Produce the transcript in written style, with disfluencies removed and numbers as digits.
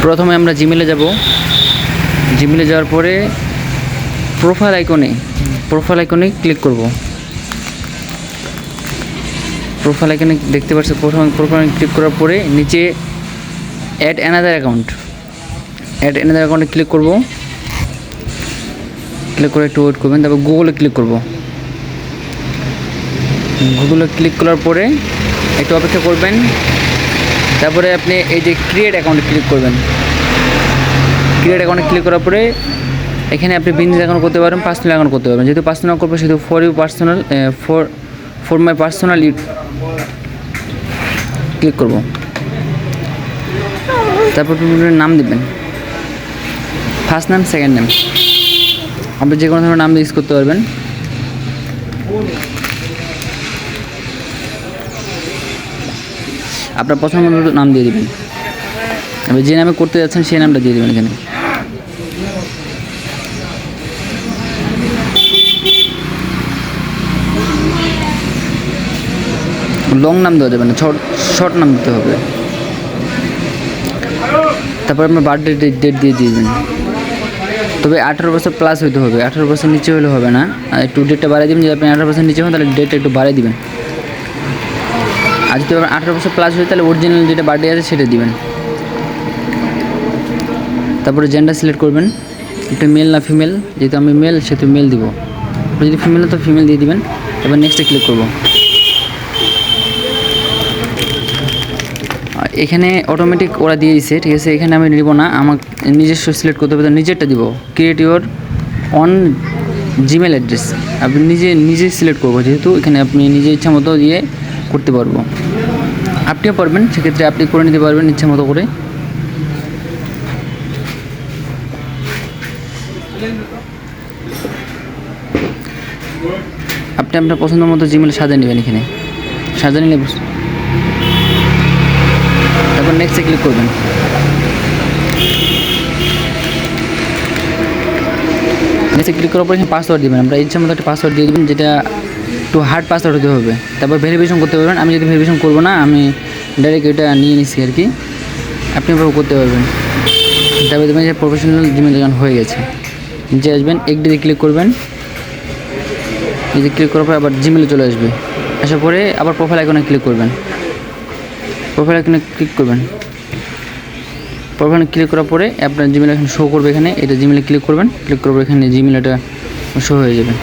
প্রথমে আমরা জিমেলে যাব। জিমেলে যাওয়ার পরে প্রোফাইল আইকনে ক্লিক করব। প্রোফাইল আইকনে দেখতে পাচ্ছ, প্রোফাইল ক্লিক করার পরে নিচে অ্যাড অ্যানাদার অ্যাকাউন্টে ক্লিক করব। ক্লিক করে একটু ওয়েট করবেন, তারপর গুগলে ক্লিক করব। গুগলে ক্লিক করার পরে একটু অপেক্ষা করবেন, তারপরে আপনি এই যে ক্রিয়েট অ্যাকাউন্টে ক্লিক করবেন। ক্রিয়েট অ্যাকাউন্টে ক্লিক করার পরে এখানে আপনি বিজনেস অ্যাকাউন্ট করতে পারবেন, পার্সোনাল অ্যাকাউন্ট করতে পারবেন। যেহেতু পার্সোনাল করবো সেহেতু ফর মাই পার্সোনাল ক্লিক করব। তারপর নাম দেবেন, ফার্স্ট নেম, সেকেন্ড নেম, আপনি যে কোনো ধরনের নাম ইউজ করতে পারবেন। আপনার পছন্দ মতো নাম দিয়ে দেবেন। আপনি যে নামে করতে যাচ্ছেন সেই নামটা দিয়ে দেবেন। এখানে লং নাম দেওয়া যাবে না, শর্ট নাম দিতে হবে। তারপর আপনার বার্থডে ডেট দিয়ে দেবেন। তবে 18 বছর প্লাস হইতে হবে, 18 বছর নিচে হলে হবে না। আর একটু ডেটটা বাড়িয়ে দেবেন। যদি আপনি 18 বছর নিচে হন তাহলে ডেটটা একটু বাড়িয়ে দেবেন। আর যদি 18 বছর প্লাস হয় তাহলে অরিজিনাল যেটা বার্থডে আছে সেটা দিবেন। তারপরে জেন্ডার সিলেক্ট করবেন, এটা মেল না ফিমেল। যেহেতু আমি মেল সেহেতু মেল দিব। যদি ফিমেল হয় তো ফিমেল দিয়ে দিবেন। এবার নেক্সটে ক্লিক করব। এখানে অটোমেটিক ওরা দিয়ে দিচ্ছে, ঠিক আছে। এখানে আমি নিব না, আমার নিজস্ব সিলেক্ট করতে হবে, তো নিজেরটা দিব। Create your on Gmail address, আপনি নিজে সিলেক্ট করবো, যেহেতু এখানে আপনি নিজে ইচ্ছা মতো দিয়ে করতে পারবো। আপনিও পারবেন, সেক্ষেত্রে আপনি করে নিতে পারবেন ইচ্ছা মতো করে। আপনি আপনার পছন্দ মতো জিমেল সাজিয়ে নেবেন। এখানে সাজিয়ে নিলে তারপর নেক্সটে ক্লিক করবেন। নেক্সটে ক্লিক করার পর এখানে পাসওয়ার্ড দেবেন। আমরা ইচ্ছা মতো একটা পাসওয়ার্ড দিয়ে দেবেন, যেটা একটু হার্ড পাসওয়ার্ড হতে হবে। তারপর ভেরিফিকেশন করতে পারবেন। আমি যদি ভেরিফিকেশন করবো না, আমি ডাইরেক্ট এটা নিয়ে নিচ্ছি আর কি। আপনি এভাবে করতে পারবেন। তারপরে দেখবেন যে প্রফেশনাল জিমেল অ্যাকাউন্ট হয়ে গেছে। নিচে আসবেন, একদিকে ক্লিক করবেন। এই যে ক্লিক করার পর আবার জিমেলে চলে আসবে। আসার পরে আবার প্রোফাইল আইকনে ক্লিক করবেন। প্রোফাইল আইকনে ক্লিক করবেন। প্রোফাইলে ক্লিক করার পরে আপনার জিমেল এখানে শো করবে। এখানে এটা জিমেলে ক্লিক করবেন। ক্লিক করার পর এখানে জিমেল এটা শো হয়ে যাবে।